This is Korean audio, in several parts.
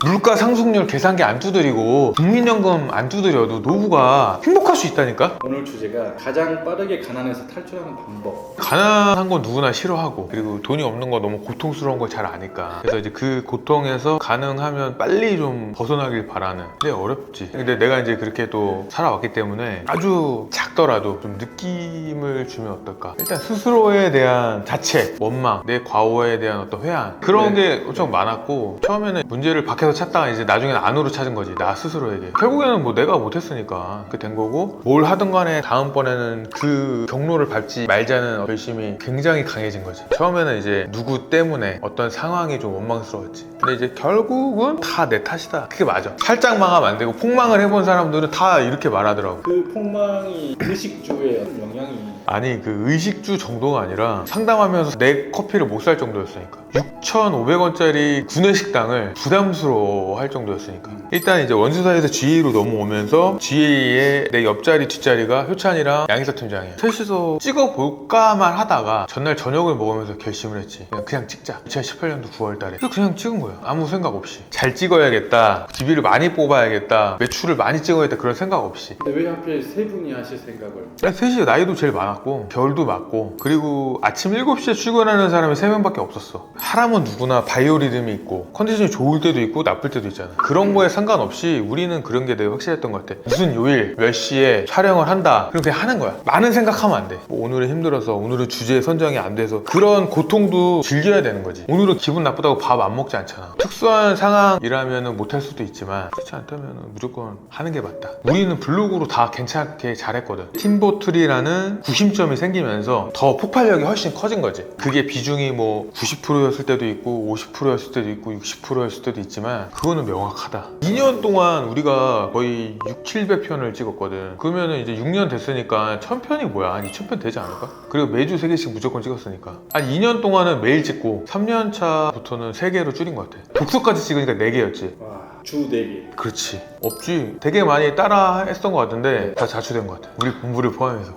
물가 상승률 계산기 안 두드리고 국민연금 안 두드려도 노후가 행복할 수 있다니까? 오늘 주제가 가장 빠르게 가난에서 탈출하는 방법. 가난한 건 누구나 싫어하고, 그리고 돈이 없는 거 너무 고통스러운 걸 잘 아니까, 그래서 이제 그 고통에서 가능하면 빨리 좀 벗어나길 바라는. 근데 어렵지. 근데 내가 이제 그렇게 또 살아왔기 때문에 아주 작더라도 좀 느낌을 주면 어떨까. 일단 스스로에 대한 자책, 원망, 내 과거에 대한 어떤 회한, 그런 게 엄청 많았고, 처음에는 문제를 밖에서 찾다가 이제 나중에는 안으로 찾은 거지, 나 스스로에게. 결국에는 뭐 내가 못했으니까 그렇게 된 거고, 뭘 하든 간에 다음번에는 그 경로를 밟지 말자는 결심이 굉장히 강해진 거지. 처음에는 이제 누구 때문에 어떤 상황이 좀 원망스러웠지. 근데 이제 결국은 다 내 탓이다. 그게 맞아. 살짝 망하면 안 되고, 폭망을 해본 사람들은 다 이렇게 말하더라고. 그 폭망이 의식주에 어떤 영향이. 아니, 그 의식주 정도가 아니라 상담하면서 내 커피를 못 살 정도였으니까. 6,500원짜리 구내식당을 부담스러워 할 정도였으니까. 일단 이제 원수사에서 GA로 넘어오면서 GA의 내 옆자리 뒷자리가 효찬이랑 양희석 팀장이야. 셋이서 찍어볼까만 하다가 전날 저녁을 먹으면서 결심을 했지. 그냥 찍자. 2018년도 9월 달에. 그냥 찍은 거야. 아무 생각 없이. 잘 찍어야겠다, DB를 많이 뽑아야겠다, 매출을 많이 찍어야겠다, 그런 생각 없이. 근데 왜 하필 세 분이 하실 생각을? 셋이 나이도 제일 많았고 결도 맞고, 그리고 아침 7시에 출근하는 사람이 3명밖에 없었어. 사람은 누구나 바이오리듬이 있고 컨디션이 좋을 때도 있고 나쁠 때도 있잖아. 그런 거에 상관없이 우리는 그런 게 되게 확실했던 것 같아. 무슨 요일 몇 시에 촬영을 한다, 그럼 그냥 하는 거야. 많은 생각하면 안 돼. 뭐 오늘은 힘들어서, 오늘은 주제 선정이 안 돼서, 그런 고통도 즐겨야 되는 거지. 오늘은 기분 나쁘다고 밥 안 먹지 않잖아. 특수한 상황이라면 못할 수도 있지만, 그렇지 않다면 무조건 하는 게 맞다. 우리는 블로그로 다 괜찮게 잘했거든. 팀보트리라는 구심점이 생기면서 더 폭발력이 훨씬 커진 거지. 그게 비중이 뭐 90%였을 때도 있고 50%였을 때도 있고 60%였을 때도 있지만, 그거는 명확하다. 2년 동안 우리가 거의 600~700편을 찍었거든. 그러면은 이제 6년 됐으니까 1000편이 뭐야? 한 2000편 되지 않을까? 그리고 매주 3개씩 무조건 찍었으니까. 한 2년 동안은 매일 찍고 3년 차부터는 3개로 줄인 것 같아. 독서까지 찍으니까 4개였지. 와, 주 4개. 그렇지. 없지. 되게 많이 따라 했던 것 같은데 다 자초된 것 같아. 우리 공부를 포함해서.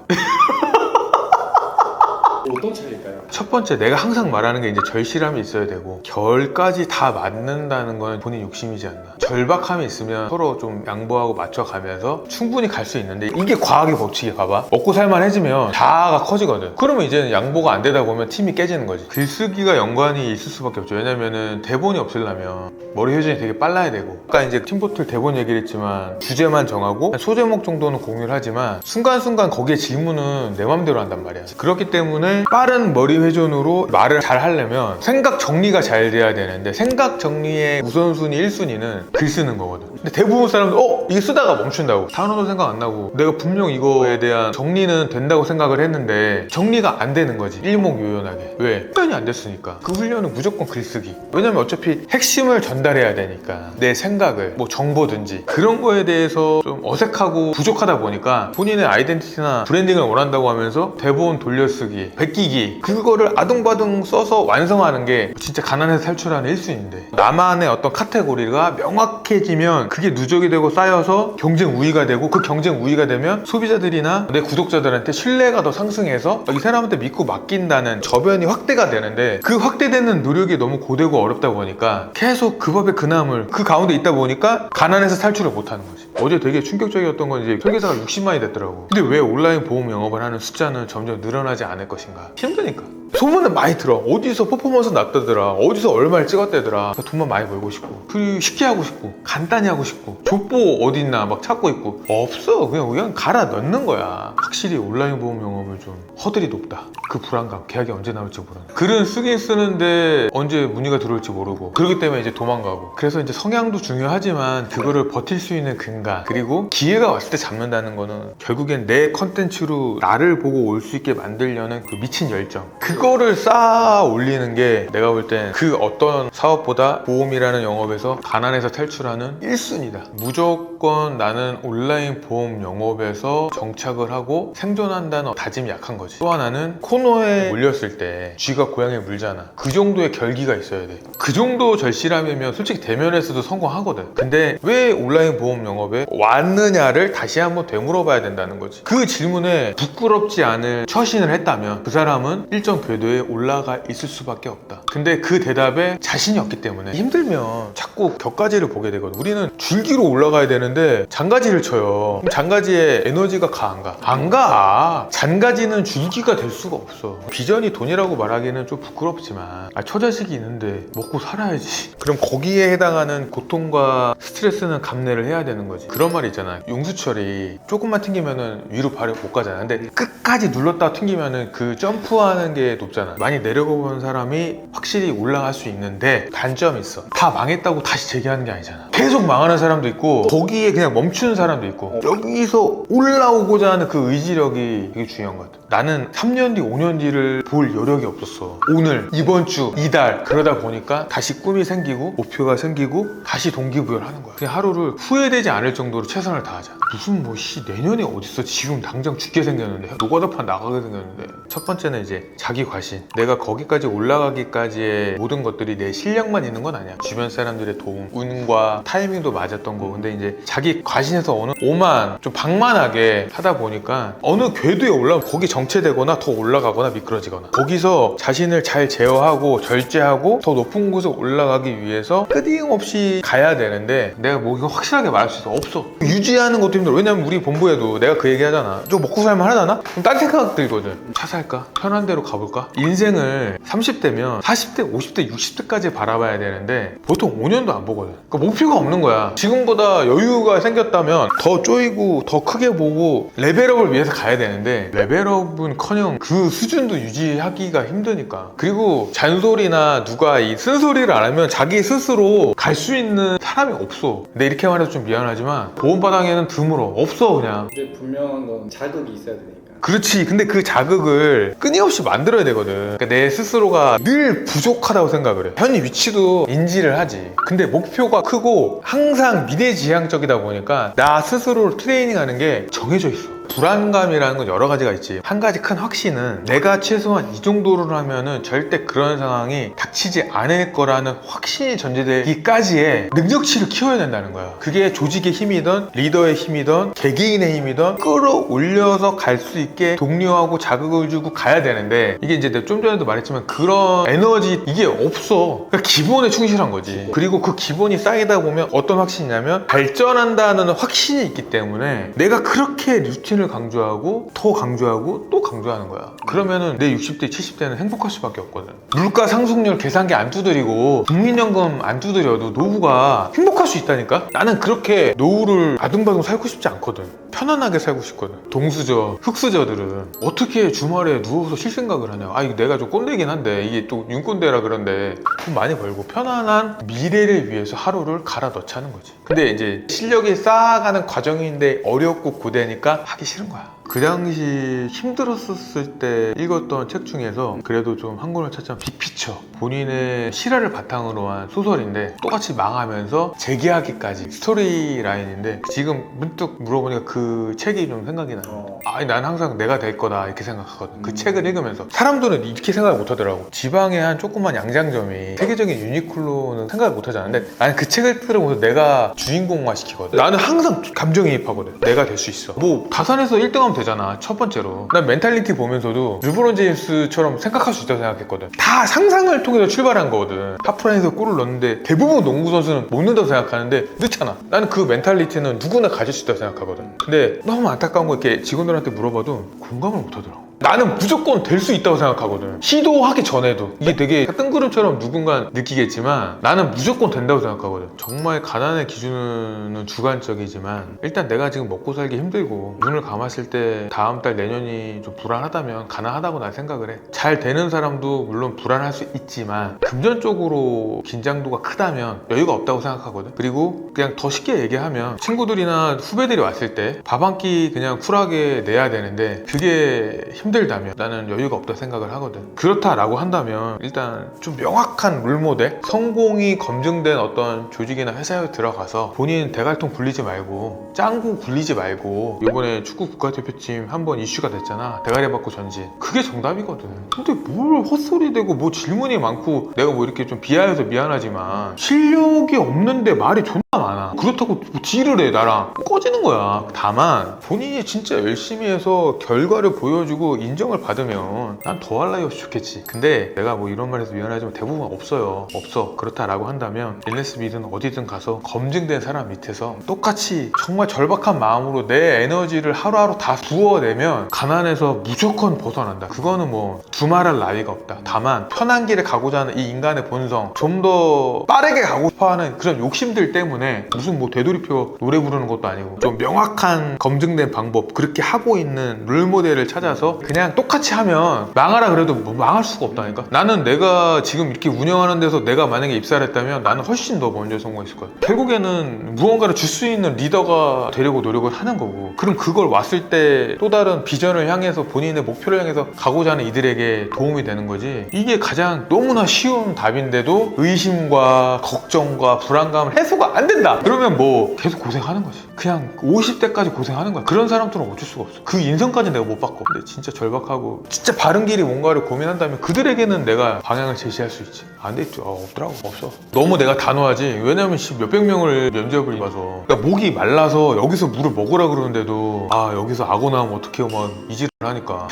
어떤 차이일까요? 첫 번째, 내가 항상 말하는 게 이제 절실함이 있어야 되고, 결까지 다 맞는다는 건 본인 욕심이지 않나. 절박함이 있으면 서로 좀 양보하고 맞춰가면서 충분히 갈 수 있는데, 이게 과학의 법칙이야. 봐봐, 먹고 살만해지면 자아가 커지거든. 그러면 이제는 양보가 안 되다 보면 팀이 깨지는 거지. 글쓰기가 연관이 있을 수밖에 없죠. 왜냐면은 대본이 없으려면 머리 회전이 되게 빨라야 되고, 아까 이제 팀보틀 대본 얘기를 했지만 주제만 정하고 소제목 정도는 공유를 하지만 순간순간 거기에 질문은 내 맘대로 한단 말이야. 그렇기 때문에 빠른 머리 회전으로 말을 잘 하려면 생각 정리가 잘 돼야 되는데, 생각 정리의 우선순위 1순위는 글 쓰는 거거든. 근데 대부분 사람들 이게 쓰다가 멈춘다고. 단어도 생각 안 나고, 내가 분명 이거에 대한 정리는 된다고 생각을 했는데 정리가 안 되는 거지. 일목요연하게. 왜? 훈련이 안 됐으니까. 그 훈련은 무조건 글쓰기. 왜냐면 어차피 핵심을 전달해야 되니까. 내 생각을, 뭐 정보든지 그런 거에 대해서 좀 어색하고 부족하다 보니까 본인의 아이덴티티나 브랜딩을 원한다고 하면서 대본 돌려쓰기, 베끼기, 그거를 아둥바둥 써서 완성하는 게 진짜 가난에서 탈출하는 1순위인데, 나만의 어떤 카테고리가 명확해지면 그게 누적이 되고 쌓여서 경쟁 우위가 되고, 그 경쟁 우위가 되면 소비자들이나 내 구독자들한테 신뢰가 더 상승해서 이 사람한테 믿고 맡긴다는 저변이 확대가 되는데, 그 확대되는 노력이 너무 고되고 어렵다 보니까 계속 그 법의 그 나물 그 가운데 있다 보니까 가난에서 탈출을 못하는 거지. 어제 되게 충격적이었던 건 이제 설계사가 60만이 됐더라고. 근데 왜 온라인 보험 영업을 하는 숫자는 점점 늘어나지 않을 것인가? 힘드니까. 소문은 많이 들어. 어디서 퍼포먼스 났다더라, 어디서 얼마를 찍었다더라. 돈만 많이 벌고 싶고, 그리고 쉽게 하고 싶고, 간단히 하고 싶고, 족보 어디 있나 막 찾고 있고. 없어. 그냥 갈아 넣는 거야. 확실히 온라인 보험 영업은 좀 허들이 높다. 그 불안감, 계약이 언제 나올지 모르는. 글은 쓰긴 쓰는데 언제 문의가 들어올지 모르고, 그렇기 때문에 이제 도망가고. 그래서 이제 성향도 중요하지만 그거를 버틸 수 있는 근간, 그리고 기회가 왔을 때 잡는다는 거는 결국엔 내 컨텐츠로 나를 보고 올 수 있게 만들려는 그 미친 열정, 그거를 쌓아 올리는 게 내가 볼 땐 그 어떤 사업보다 보험이라는 영업에서 가난에서 탈출하는 1순위다. 무조건 나는 온라인 보험 영업에서 정착을 하고 생존한다는 다짐이 약한 거지. 또 하나는 코너에 물렸을 때 쥐가 고양이에 물잖아. 그 정도의 결기가 있어야 돼. 그 정도 절실함이면 솔직히 대면에서도 성공하거든. 근데 왜 온라인 보험 영업에 왔느냐를 다시 한번 되물어봐야 된다는 거지. 그 질문에 부끄럽지 않을 처신을 했다면 그 사람은 일정 궤도에 올라가 있을 수밖에 없다. 근데 그 대답에 자신이 없기 때문에 힘들면 자꾸 격가지를 보게 되거든. 우리는 줄기로 올라가야 되는데 장가지를 쳐요. 그럼 장가지에 에너지가 가 안 가? 안 가. 장가지는 줄기가 될 수가 없어. 비전이 돈이라고 말하기는 좀 부끄럽지만 처자식이 있는데 먹고 살아야지. 그럼 거기에 해당하는 고통과 스트레스는 감내를 해야 되는 거지. 그런 말이 있잖아. 용수철이 조금만 튕기면은 위로 발을 못 가잖아. 근데 끝까지 눌렀다 튕기면은 그 점프하는 게 높잖아. 많이 내려가 본 사람이 확실히 올라갈 수 있는데 단점이 있어. 다 망했다고 다시 재기하는 게 아니잖아. 계속 망하는 사람도 있고 거기에 그냥 멈추는 사람도 있고 여기서 올라오고자 하는 그 의지력이 되게 중요한 것 같아. 나는 3년 뒤, 5년 뒤를 볼 여력이 없었어. 오늘, 이번 주, 이달 그러다 보니까 다시 꿈이 생기고 목표가 생기고 다시 동기부여를 하는 거야. 그냥 하루를 후회되지 않을 정도로 최선을 다하자. 무슨 내년이 어딨어. 지금 당장 죽게 생겼는데, 노가다판 나가게 생겼는데. 첫 번째는 이제 자기 과신. 내가 거기까지 올라가기까지의 모든 것들이 내 실력만 있는 건 아니야. 주변 사람들의 도움, 운과 타이밍도 맞았던 거. 근데 이제 자기 과신에서 어느 오만 좀 방만하게 하다 보니까 어느 궤도에 올라오면 거기 정체되거나 더 올라가거나 미끄러지거나, 거기서 자신을 잘 제어하고 절제하고 더 높은 곳에 올라가기 위해서 끊임없이 가야 되는데, 내가 뭐 이거 확실하게 말할 수 있어? 없어. 유지하는 것도 힘들어. 왜냐면 우리 본부에도 내가 그 얘기 하잖아. 저 먹고 살만 하려나? 그럼 딴 생각 들거든. 차 살까? 편한 대로 가볼까? 인생을 30대면 40대, 50대, 60대까지 바라봐야 되는데 보통 5년도 안 보거든. 그러니까 목표가 없는 거야. 지금보다 여유가 생겼다면 더 쪼이고 더 크게 보고 레벨업을 위해서 가야 되는데, 레벨업은커녕 그 수준도 유지하기가 힘드니까. 그리고 잔소리나 누가 이 쓴소리를 안 하면 자기 스스로 갈 수 있는 사람이 없어. 근데 이렇게 말해서 좀 미안하지만 보험바닥에는 드물어. 없어. 그냥. 근데 분명한 건 자극이 있어야 되니까. 그렇지. 근데 그 자극을 끊임없이 만들어야 되거든. 그러니까 내 스스로가 늘 부족하다고 생각을 해. 현 위치도 인지를 하지. 근데 목표가 크고 항상 미래지향적이다 보니까 나 스스로를 트레이닝하는 게 정해져 있어. 불안감이라는 건 여러 가지가 있지. 한 가지 큰 확신은 내가 최소한 이 정도를 하면은 절대 그런 상황이 닥치지 않을 거라는 확신이 전제되기까지의 능력치를 키워야 된다는 거야. 그게 조직의 힘이든 리더의 힘이든 개개인의 힘이든 끌어올려서 갈 수 있게 독려하고 자극을 주고 가야 되는데, 이게 이제 내가 좀 전에도 말했지만 그런 에너지 이게 없어. 그러니까 기본에 충실한 거지. 그리고 그 기본이 쌓이다 보면 어떤 확신이냐면 발전한다는 확신이 있기 때문에 내가 그렇게 루틴을 강조하고 더 강조하고 또 강조하는 거야. 그러면은 내 60대, 70대는 행복할 수밖에 없거든. 물가 상승률 계산기 안 두드리고 국민연금 안 두드려도 노후가 행복할 수 있다니까? 나는 그렇게 노후를 아둥바둥 살고 싶지 않거든. 편안하게 살고 싶거든. 동수저, 흑수저들은 어떻게 주말에 누워서 쉴 생각을 하냐. 이거 내가 좀 꼰대긴 한데, 이게 또 윤꼰대라 그런데 돈 많이 벌고 편안한 미래를 위해서 하루를 갈아 넣자는 거지. 근데 이제 실력이 쌓아가는 과정인데 어렵고 고되니까 하기 싫은 거야. 그 당시 힘들었을 때 읽었던 책 중에서 그래도 좀 한 권을 찾자면 빅피처, 본인의 실화를 바탕으로 한 소설인데 똑같이 망하면서 재기하기까지 스토리 라인인데, 지금 문득 물어보니까 그 책이 좀 생각이 나요. 난 항상 내가 될 거다 이렇게 생각하거든. 그 책을 읽으면서 사람들은 이렇게 생각을 못 하더라고. 지방의 한 조그만 양장점이 세계적인 유니클로는 생각을 못 하잖아. 근데 나는 그 책을 들어보면서 내가 주인공화 시키거든. 나는 항상 감정이입하거든. 내가 될 수 있어. 뭐 다산에서 1등하면 되잖아. 첫 번째로. 난 멘탈리티 보면서도 르브론 제임스처럼 생각할 수 있다고 생각했거든. 다 상상을 통해서 출발한 거거든. 하프라인에서 골을 넣는데 대부분 농구 선수는 못 넣는다고 생각하는데 넣잖아. 나는 그 멘탈리티는 누구나 가질 수 있다고 생각하거든. 근데 너무 안타까운 거, 이렇게 직원들한테 물어봐도 공감을 못 하더라고. 나는 무조건 될 수 있다고 생각하거든. 시도하기 전에도. 이게 되게 뜬구름처럼 누군가 느끼겠지만 나는 무조건 된다고 생각하거든. 정말 가난의 기준은 주관적이지만 일단 내가 지금 먹고 살기 힘들고 눈을 감았을 때 다음 달 내년이 좀 불안하다면 가능하다고 난 생각을 해. 잘 되는 사람도 물론 불안할 수 있지만 금전적으로 긴장도가 크다면 여유가 없다고 생각하거든. 그리고 그냥 더 쉽게 얘기하면 친구들이나 후배들이 왔을 때 밥 한 끼 그냥 쿨하게 내야 되는데 그게 힘들다면 나는 여유가 없다 생각을 하거든. 그렇다라고 한다면 일단 좀 명확한 롤모델, 성공이 검증된 어떤 조직이나 회사에 들어가서 본인 대갈통 굴리지 말고 짱구 굴리지 말고, 이번에 축구 국가대표팀 한번 이슈가 됐잖아. 대가리 받고 전진. 그게 정답이거든. 근데 뭘 헛소리대고 뭐 질문이 많고, 내가 뭐 이렇게 좀 비하해서 미안하지만 실력이 없는데 말이 존나 많아. 그렇다고 뭐 딜을 해 나랑 꺼지는 거야. 다만 본인이 진짜 열심히 해서 결과를 보여주고 인정을 받으면 난 더 할 나위 없이 좋겠지. 근데 내가 뭐 이런 말해서 미안하지만 대부분 없어요. 없어. 그렇다라고 한다면 일레스비든 어디든 가서 검증된 사람 밑에서 똑같이 정말 절박한 마음으로 내 에너지를 하루하루 다 부어내면 가난에서 무조건 벗어난다. 그거는 뭐 두말할 나위가 없다. 다만 편한 길에 가고자 하는 이 인간의 본성, 좀 더 빠르게 가고 싶어하는 그런 욕심들 때문에 무슨 뭐 되돌이표 노래 부르는 것도 아니고 좀 명확한 검증된 방법, 그렇게 하고 있는 롤모델을 찾아서 그냥 똑같이 하면 망하라 그래도 뭐 망할 수가 없다니까. 나는 내가 지금 이렇게 운영하는 데서 내가 만약에 입사를 했다면 나는 훨씬 더 먼저 성공했을 거야. 결국에는 무언가를 줄 수 있는 리더가 되려고 노력을 하는 거고, 그럼 그걸 왔을 때 또 다른 비전을 향해서 본인의 목표를 향해서 가고자 하는 이들에게 도움이 되는 거지. 이게 가장 너무나 쉬운 답인데도 의심과 걱정과 불안감을 해소가 안 된다. 그러면 뭐 계속 고생하는 거지. 그냥 50대까지 고생하는 거야. 그런 사람들은 어쩔 수가 없어. 그 인성까지 내가 못 바꿔. 근데 진짜 절박하고 진짜 바른 길이 뭔가를 고민한다면 그들에게는 내가 방향을 제시할 수 있지. 안 돼 있죠. 없더라고. 없어. 너무 내가 단호하지. 왜냐면 몇백 명을 면접을 봐서, 그러니까 목이 말라서 여기서 물을 먹으라 그러는데도 아 여기서 악어 나오면 어떡해요 막 이질을 하니까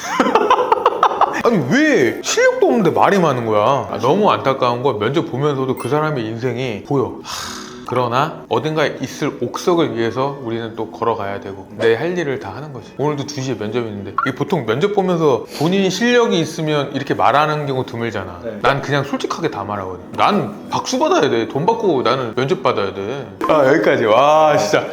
아니 왜 실력도 없는데 말이 많은 거야. 너무 안타까운 건 면접 보면서도 그 사람의 인생이 보여. 그러나 어딘가에 있을 옥석을 위해서 우리는 또 걸어가야 되고 내 할 일을 다 하는 거지. 오늘도 2시에 면접이 있는데 이게 보통 면접 보면서 본인이 실력이 있으면 이렇게 말하는 경우 드물잖아. 네. 난 그냥 솔직하게 다 말하거든. 난 박수 받아야 돼. 돈 받고 나는 면접 받아야 돼. 아 여기까지. 와 진짜